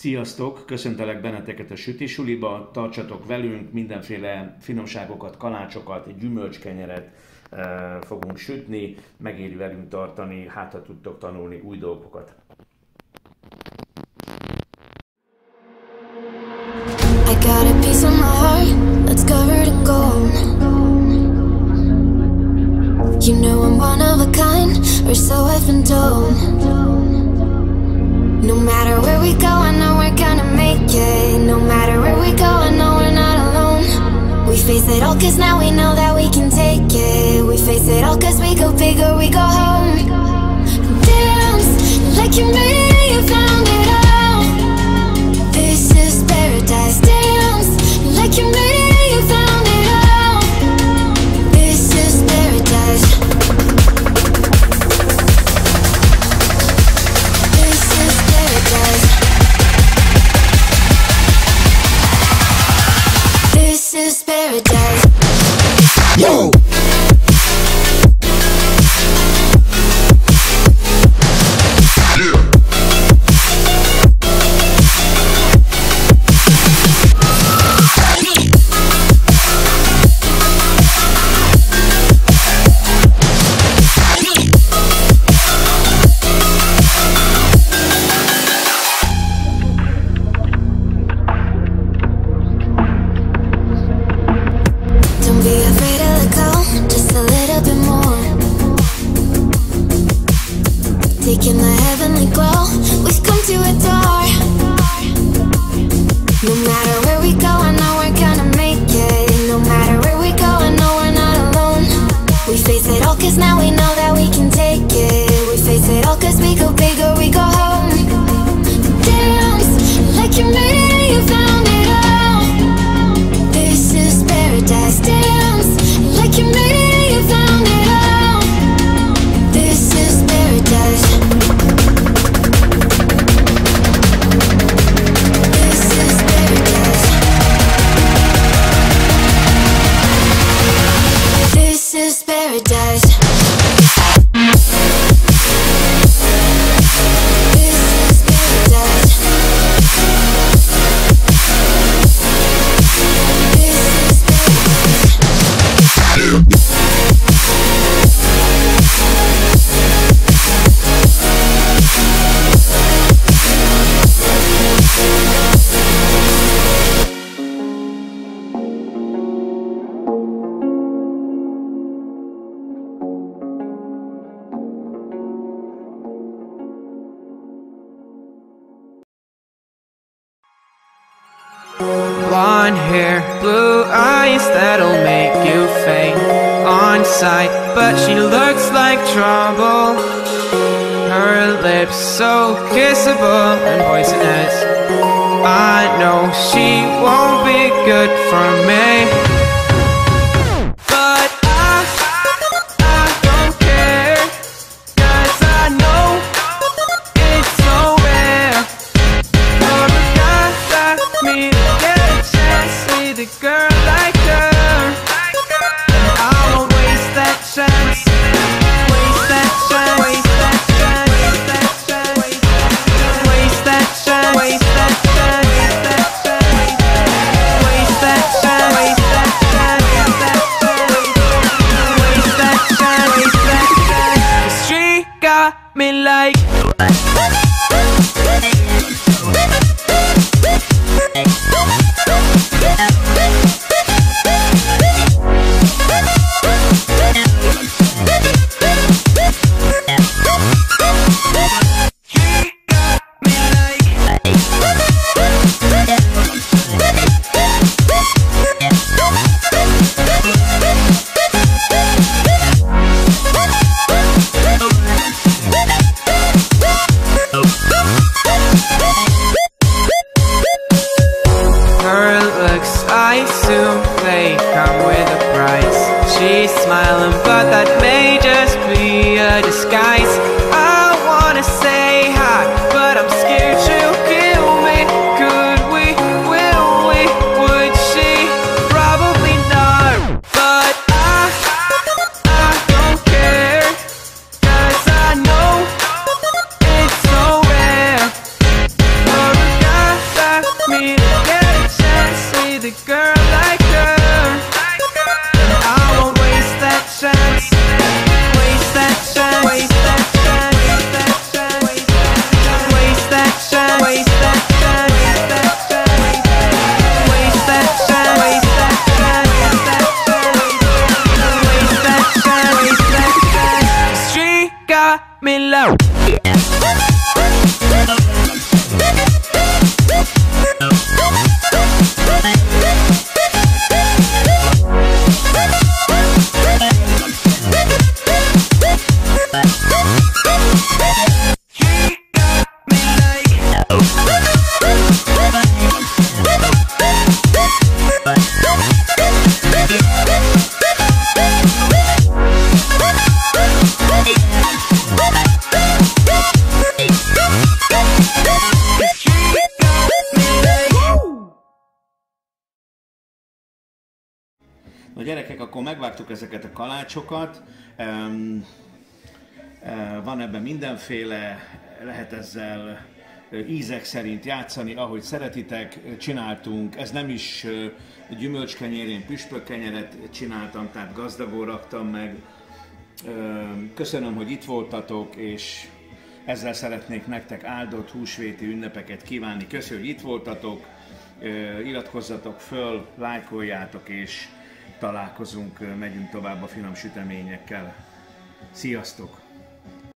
Sziasztok! Köszöntelek benneteket a sütésuliba, tartsatok velünk, mindenféle finomságokat, kalácsokat, gyümölcskenyeret fogunk sütni, megéri velünk tartani, hát ha tudtok tanulni új dolgokat. I got a piece of my heart that's covered in gold. You know I'm one of a kind, or so I've been told. No matter where we go, I know we're gonna make it. No matter where we go, I know we're not alone. We face it all cause now we know that we can take it. We face it all cause we go big or we go home. Dance like you made it, you found it all. This is paradise. Dance like you made it, you found it all. This is paradise. This is paradise. Yo! Taking the heavenly glow, we've come to adore. No matter where we go, I know we're gonna make it. No matter where we go, I know we're not alone. We face it all cause now we know that we can take it. We face it all cause we go big or we go home. Dance like you made it and you found it all. This is paradise. Dance like you made it and you found it all. This is paradise. Blonde hair, blue eyes that'll make you faint on sight, but she looks like trouble. Her lips so kissable and poisonous. I know she won't be good for me, but I don't care, cause I know it's so rare for a guy like me to get a chance with a girl like her. And I won't waste that chance. Waste that chance. Waste that chance. Waste that chance. Waste that chance. Waste that chance. Waste that chance. Waste that chance. Na gyerekek, akkor megvágtuk ezeket a kalácsokat. Van ebben mindenféle, lehet ezzel ízek szerint játszani, ahogy szeretitek. Csináltunk, ez nem is gyümölcskenyér, én püspökkenyeret csináltam, tehát gazdagon raktam meg. Köszönöm, hogy itt voltatok, és ezzel szeretnék nektek áldott húsvéti ünnepeket kívánni. Köszönöm, hogy itt voltatok, iratkozzatok föl, lájkoljátok, és találkozunk, megyünk tovább a finom süteményekkel. Sziasztok!